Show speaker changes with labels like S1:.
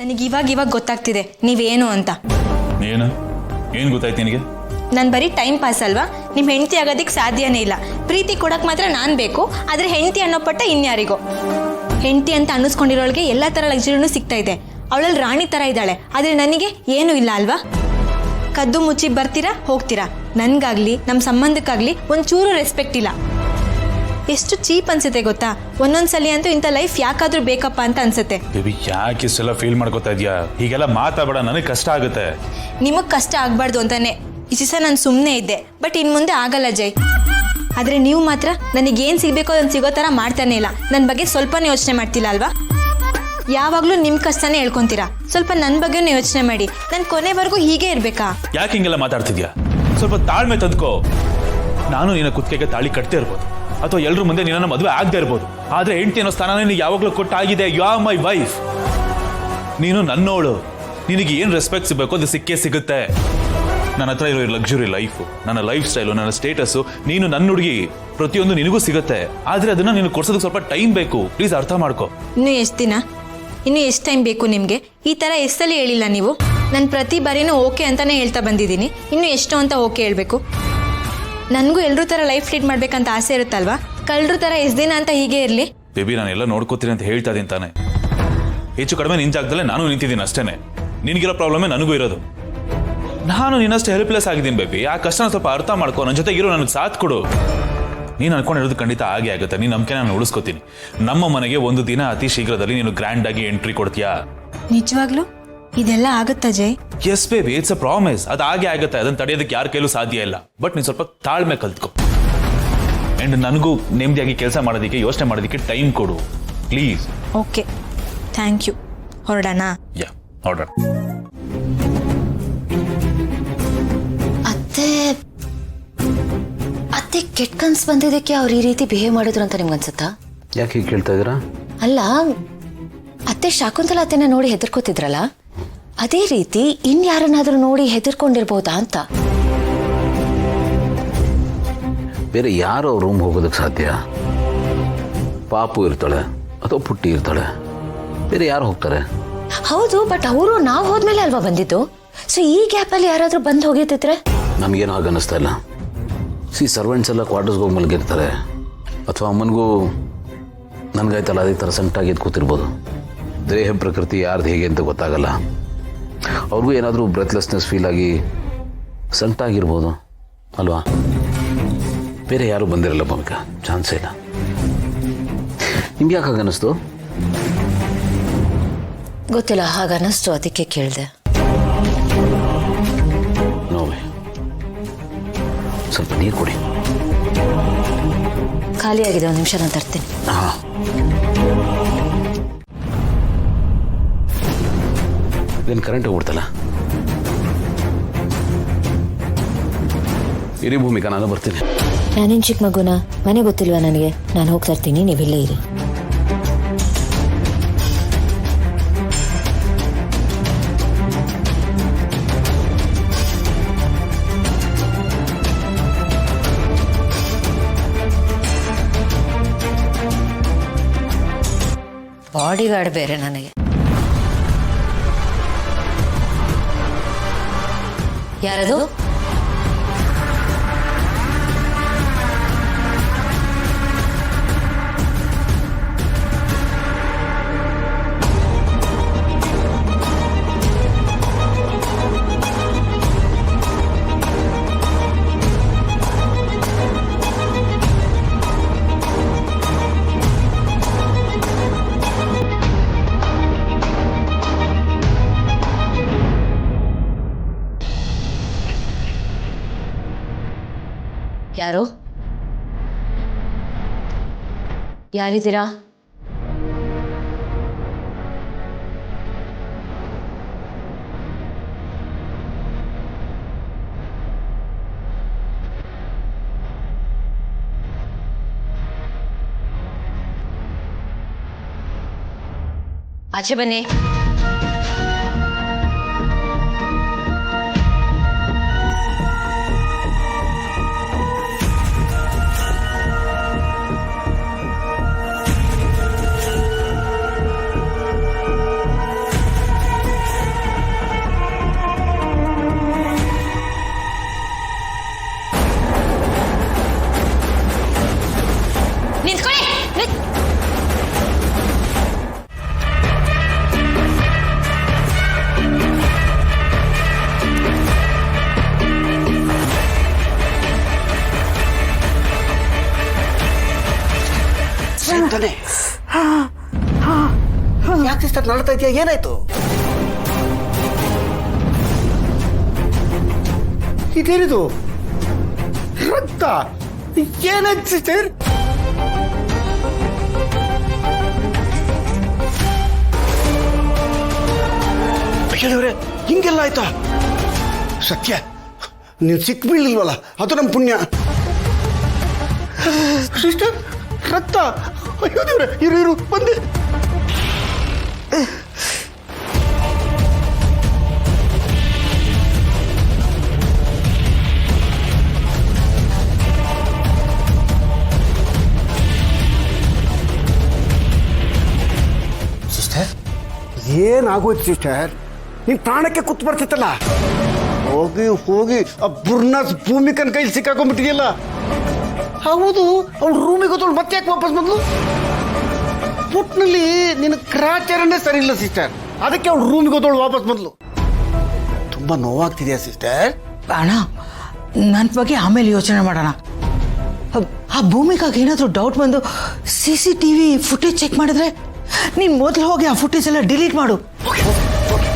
S1: ನನಗೆ ಇವಾಗ ಗೊತ್ತಾಗ್ತಿದೆ ನೀವೇನು ಅಂತ.
S2: ಏನು ಗೊತ್ತಾಯ್ತು ನಿನಗೆ?
S1: ನಾನು ಬರೀ ಟೈಮ್ ಪಾಸ್ ಅಲ್ವಾ? ನಿಮ್ಮ ಹೆಂಡತಿ ಆಗೋದಕ್ಕೆ ಸಾಧ್ಯನೇ ಇಲ್ಲ. ಪ್ರೀತಿ ಕೊಡಕ್ಕೆ ಮಾತ್ರ ನಾನು ಬೇಕು, ಆದರೆ ಹೆಂಡತಿ ಅನ್ನೋ ಪಟ್ಟ ಇನ್ಯಾರಿಗೋ. ಹೆಂಡತಿ ಅಂತ ಅನ್ನಿಸ್ಕೊಂಡಿರೋಳಿಗೆ ಎಲ್ಲ ಥರ ಲಕ್ಸುರಿನೂ ಸಿಗ್ತಾ ಇದೆ. ಅವಳಲ್ಲಿ ರಾಣಿ ಥರ ಇದ್ದಾಳೆ, ಆದರೆ ನನಗೆ ಏನೂ ಇಲ್ಲ ಅಲ್ವಾ? ಕದ್ದು ಮುಚ್ಚಿ ಬರ್ತೀರಾ ಹೋಗ್ತೀರಾ. ನನಗಾಗಲಿ ನಮ್ಮ ಸಂಬಂಧಕ್ಕಾಗಲಿ ಒಂಚೂರು ರೆಸ್ಪೆಕ್ಟ್ ಇಲ್ಲ. ಎಷ್ಟು ಚೀಪ್ ಅನ್ಸುತ್ತೆ ಗೊತ್ತಾ? ಒಂದೊಂದ್ಸಲಿ ಅಂತೂ ಇಂಥ ಲೈಫ್ ಯಾಕಾದ್ರೂ ಬೇಕಪ್ಪ ಅಂತ ಅನ್ಸುತ್ತೆ.
S2: ಬೇಬಿ ಯಾಕೆ ಇಷ್ಟೆಲ್ಲ ಫೀಲ್ ಮಾಡ್ಕೋತಾ ಇದೆಯಾ? ಹೀಗೆಲ್ಲ ಮಾತಾಡಬೇಡ, ನನಗೆ ಕಷ್ಟ ಆಗುತ್ತೆ.
S1: ನಿಮಗೆ ಕಷ್ಟ ಆಗಬಾರ್ದು ಅಂತಾನೆ ಇಷ್ಟು ದಿವಸ ನಾನು ಸುಮ್ಮನೆ ಇದ್ದೆ. ಬಟ್ ಇನ್ನು ಮುಂದೆ ಆಗಲ್ಲ ಜೈ. ಆದರೆ ನೀವು ಮಾತ್ರ ನನಗೇನು ಸಿಗಬೇಕೋ ಅದನ್ನು ಸಿಗೋ ಥರ ಮಾಡ್ತಾನೆ ಇಲ್ಲ. ನನ್ನ ಬಗ್ಗೆ ಸ್ವಲ್ಪನೇ ಯೋಚನೆ ಮಾಡ್ತಿಲ್ಲ ಅಲ್ವಾ? ಯಾವಾಗಲೂ ನಿಮ್ಮ ಕಷ್ಟನೇ ಹೇಳ್ಕೊತೀರಾ. ಸ್ವಲ್ಪ ನನ್ನ ಬಗ್ಗೆನೂ ಯೋಚನೆ ಮಾಡಿ. ನಾನು ಕೊನೆವರೆಗೂ ಹೀಗೆ ಇರಬೇಕಾ?
S2: ಯಾಕೆ ಹಿಂಗೆಲ್ಲ ಮಾತಾಡ್ತಿದ್ಯಾ? ಸ್ವಲ್ಪ ತಾಳ್ಮೆ ತಂದ್ಕೋ. ನಾನು ನಿನ್ನ ಕುತ್ತಿಗೆಗೆ ತಾಳಿ ಕಟ್ತೇ ಇರ್ಬೋದು, ಅಥವಾ ಎಲ್ಲರೂ ಮುಂದೆ ನಿನ್ನ ಮದುವೆ ಆಗದೆ ಇರ್ಬೋದು. ಆದರೆ ಹೆಂಡತಿ ಅನ್ನೋ ಸ್ಥಾನ ನಿನಗೆ ಯಾವಾಗಲೂ ಕೊಟ್ಟಾಗಿದೆ. You are my wife. ನೀನು ನನ್ನೋಳು. ನಿನಗೆ ಏನು ರೆಸ್ಪೆಕ್ಟ್ ಸಿಗಬೇಕು ಅದು ಸಿಕ್ಕೇ ಸಿಗುತ್ತೆ. ನನ್ನ ಹತ್ರ ಇರೋ ಲಕ್ಸುರಿ ಲೈಫು, ನನ್ನ ಲೈಫ್ ಸ್ಟೈಲು, ನನ್ನ ಸ್ಟೇಟಸ್ಸು, ನೀನು ನನ್ನ ಹುಡುಗಿ, ಪ್ರತಿಯೊಂದು ನಿನಗೂ ಸಿಗುತ್ತೆ. ಆದರೆ ಅದನ್ನ ನೀನು ಕೊಡ್ಸೋದಕ್ಕೆ ಸ್ವಲ್ಪ ಟೈಮ್ ಬೇಕು. ಪ್ಲೀಸ್ ಅರ್ಥ ಮಾಡ್ಕೋ.
S1: ಇನ್ನೂ ಎಷ್ಟು ದಿನ, ಇನ್ನೂ ಎಷ್ಟು ಟೈಮ್ ಬೇಕು ನಿಮಗೆ? ಈ ಥರ ಎಷ್ಟಲ್ಲಿ ಹೇಳಿಲ್ಲ ನೀವು. ನಾನು ಪ್ರತಿ ಬಾರಿನೂ ಓಕೆ ಅಂತಾನೆ ಹೇಳ್ತಾ ಬಂದಿದ್ದೀನಿ. ಇನ್ನು ಎಷ್ಟು ಅಂತ ಓಕೆ ಹೇಳಬೇಕು? ನನಗೂ ಎಲ್ಲರೂ ಥರ ಲೈಫ್ ಲೀಡ್ ಮಾಡ್ಬೇಕಂತ ಆಸೆ ಇರುತ್ತಲ್ವಾ? ಕಳ್ಳರು ಥರ ಎಷ್ಟು ದಿನ ಅಂತ ಹೀಗೆ ಇರಲಿ?
S2: ಬೇಬಿ, ನಾನೆಲ್ಲ ನೋಡ್ಕೋತೀನಿ ಅಂತ ಹೇಳ್ತಾ ಇದ್ದೀನಿ ತಾನೆ. ಹೆಚ್ಚು ಕಡಿಮೆ ನಿನ್ನ ಜಾಗದಲ್ಲೇ ನಾನು ನಿಂತಿದ್ದೀನಿ ಅಷ್ಟೇನೆ. ನಿನಗಿರೋ ಪ್ರಾಬ್ಲಮೇ ನನಗೂ ಇರೋದು. ನಾನು ನಿನ್ನಷ್ಟು ಹೆಲ್ಪ್ಲೆಸ್ ಆಗಿದ್ದೀನಿ ಬೇಬಿ. ಆ ಕಷ್ಟನ ಸ್ವಲ್ಪ ಅರ್ಥ ಮಾಡ್ಕೋ. ನನ್ನ ಜೊತೆಗಿರೋ ನನಗೆ ಸಾಥ್ ಕೊಡು. ನೀನು ಅನ್ಕೊಂಡಿರೋದು ಖಂಡಿತ ಹಾಗೆ ಆಗುತ್ತೆ. ನೀನು ನಂಬಿಕೆ ನಾನು ಉಳಿಸ್ಕೋತೀನಿ. ನಮ್ಮ ಮನೆಗೆ ಒಂದು ದಿನ ಅತಿ ಶೀಘ್ರದಲ್ಲಿ ನೀನು ಗ್ರ್ಯಾಂಡ್ ಆಗಿ ಎಂಟ್ರಿ ಕೊಡ್ತೀಯಾ?
S1: ನಿಜವಾಗ್ಲೂ ಇದೆಲ್ಲ ಆಗುತ್ತಾ Jai?
S2: Yes baby, it's a promise. ಅದು ಹಾಗೆ ಆಗುತ್ತೆ. ಅದನ್ನು ತಡೆಯೋದಕ್ಕೆ ಯಾರ ಕೈಲೂ ಸಾಧ್ಯ ಇಲ್ಲ. ಬಟ್ ನೀನು ಸ್ವಲ್ಪ ತಾಳ್ಮೆ ಕಲ್ತ್ಕೊ. ಅಂಡ್ ನನಗೂ ನೆಮ್ಮದಿಯಾಗಿ ಕೆಲಸ ಮಾಡೋದಕ್ಕೆ, ಯೋಚನೆ ಮಾಡೋದಕ್ಕೆ ಟೈಮ್ ಕೊಡು ಪ್ಲೀಸ್.
S1: Okay, thank you. ಹೊರಡೋಣ?
S2: ಯಾ, ಹೊರಡೋಣ.
S3: ಅತ್ತೆ ಕೆಟ್ಟ ಕನ್ಸ್ ಬಂದಿದ್ದಕ್ಕೆ ಅವ್ರು ಈ ರೀತಿ ಬಿಹೇವ್ ಮಾಡಿದ್ರು ಅಂತ ನಿಮ್ಗೆ ಅನ್ಸುತ್ತಾ?
S4: ಯಾಕೆ ಹೀಗೆ ಕೇಳ್ತಾ ಇದ್ದೀರಾ?
S3: ಅಲ್ಲ, ಅತ್ತೆ ಶಾಕುಂತಲಾ ಅತ್ತೆನ ನೋಡಿ ಹೆದರ್ಕೋತಿದ್ರಲ್ಲ, ಅದೇ ರೀತಿ ಇನ್ಯಾರನ್ನಾದ್ರೂ ನೋಡಿ ಹೆದರ್ಕೊಂಡಿರ್ಬೋದಾ ಅಂತ.
S4: ಬೇರೆ ಯಾರು ಅವ್ರ ರೂಮ್ ಹೋಗೋದಕ್ಕೆ ಸಾಧ್ಯ? ಪಾಪು ಇರ್ತಾಳೆ ಅಥವಾ ಪುಟ್ಟಿ ಇರ್ತಾಳೆ, ಬೇರೆ ಯಾರು ಹೋಗ್ತಾರೆ?
S3: ಹೌದು, ಬಟ್ ಅವರು ನಾವು ಹೋದ್ಮೇಲೆ ಅಲ್ವಾ ಬಂದಿದ್ದು. ಸೊ ಈ ಗ್ಯಾಪಲ್ಲಿ ಯಾರಾದ್ರೂ ಬಂದು ಹೋಗಿದ್ದಿದ್ರೆ?
S4: ನಮಗೇನು ಹಾಗೆ ಅನ್ನಿಸ್ತಾ ಇಲ್ಲ. ಸರ್ವೆಂಟ್ಸ್ ಎಲ್ಲ ಕ್ವಾರ್ಟರ್ಸ್ಗೆ ಹೋಗಿ ಮಲಗಿರ್ತಾರೆ, ಅಥವಾ ಅಮ್ಮನಿಗೂ ನನಗಾಯ್ತಲ್ಲ ಅದೇ ಥರ ಸಂಕಟಾಗಿದ್ದು ಕೂತಿರ್ಬೋದು. ದೇಹ ಪ್ರಕೃತಿ ಯಾರ್ದು ಹೇಗೆ ಅಂತ ಗೊತ್ತಾಗಲ್ಲ. ಅವ್ರಿಗೂ ಏನಾದರೂ ಬ್ರೆತ್ಲೆಸ್ನೆಸ್ ಫೀಲ್ ಆಗಿ ಸಂಕಟಾಗಿರ್ಬೋದು ಅಲ್ವಾ? ಬೇರೆ ಯಾರೂ ಬಂದಿರಲ್ಲ ಭೂಮಿಕಾ, ಚಾನ್ಸೇ ಇಲ್ಲ. ನಿಮ್ಗೆ ಯಾಕೆ ಹಾಗೆ ಅನ್ನಿಸ್ತು?
S3: ಗೊತ್ತಿಲ್ಲ, ಹಾಗನ್ನಿಸ್ತು, ಅದಕ್ಕೆ ಕೇಳಿದೆ.
S4: ನೋವೇ, ಸ್ವಲ್ಪ ನೀರು ಕೊಡಿ.
S3: ಖಾಲಿ ಆಗಿದೆ, ಒಂದು ನಿಮಿಷ ನಾನು ತರ್ತೀನಿ.
S4: ಹಾಂ, ಇದೇನು ಕರೆಂಟ್ ಹೋಗ್ಬಿಡ್ತಲ್ಲ. ಇರಿ ಭೂಮಿಕಾ, ನಾನು ಬರ್ತೀನಿ.
S3: ನಾನೇನು ಚಿಕ್ಕ ಮಗುನ? ಮನೆ ಗೊತ್ತಿಲ್ವಾ ನನಗೆ? ನಾನು ಹೋಗ್ತಾ ಇರ್ತೀನಿ, ನೀವಿಲ್ಲೇ ಇರಿ. ಬಾಡಿ ಗಾರ್ಡ್ ಬೇರೆ ನನಗೆ. ಯಾರದು? ಯಾರು? ಯಾರಿದ್ದೀರಾ? ಆಚೆ ಬನ್ನಿ.
S1: ನಿಂತ್ಕೊಳ್ಳಿ
S5: ತಾನೆ ಯಾಕೆ ಸಿಸ್ಟರ್ ನಡ್ತಾ ಇದೆಯಾ? ಏನಾಯ್ತು? ಇದೇನಿದು ರಕ್ತ? ಏನಾಯ್ತು ಸಿಸ್ಟರ್? ಹೇಳಿವ್ರೆ ಹಿಂಗೆಲ್ಲ ಆಯ್ತಾ? ಸತ್ಯ ನೀವು ಸಿಕ್ ಬೀಳಿಲ್ವಲ್ಲ, ಅದು ನಮ್ಮ ಪುಣ್ಯ. ಸಿಸ್ಟರ್ ರಕ್ತ, ಅಯ್ಯೋ ದೇವ್ರೆ, ಇರು ಬಂದೆ. ಸಿಸ್ಟರ್ ಏನಾಗೋಯ್ತು ಸಿಸ್ಟರ್? ನಿನ್ ಪ್ರಾಣಕ್ಕೆ ಕುತ್ತು ಬರ್ತಿತ್ತಲ್ಲ, ಹೋಗಿ ಆ ಬುರ್ನಾಸ್ ಭೂಮಿಕನ್ ಕೈಲಿ ಸಿಕ್ಕಾಕೊಂಡ್ಬಿಟ್ಟಿದೆಯಲ್ಲ. ಹೌದು, ಅವ್ಳು ರೂಮಿಗೆ ಹೋದವಳು ಮತ್ತೆ ಯಾಕೆ ವಾಪಸ್ ಬಂದ್ಲು? ಪುಟ್ನಲ್ಲಿ ನಿನ್ನ ಗ್ರಾಚಾರನೇ ಸರಿ ಇಲ್ಲ ಸಿಸ್ಟರ್, ಅದಕ್ಕೆ ಅವ್ಳು ರೂಮಿಗೆ ಹೋದವಳು ವಾಪಸ್ ಬಂದ್ಲು. ತುಂಬಾ ನೋವಾಗ್ತಿದೆಯಾ ಸಿಸ್ಟರ್?
S6: ಅಣ್ಣ, ನನ್ನ ಬಗ್ಗೆ ಆಮೇಲೆ ಯೋಚನೆ ಮಾಡೋಣ. ಆ ಭೂಮಿಕಾಗ ಏನಾದರೂ ಡೌಟ್ ಬಂದು CCTV ಫುಟೇಜ್ ಚೆಕ್ ಮಾಡಿದ್ರೆ ನೀನು ಮೊದಲು ಹೋಗಿ ಆ ಫುಟೇಜ್ ಎಲ್ಲ ಡಿಲೀಟ್ ಮಾಡು.
S5: ಓಕೆ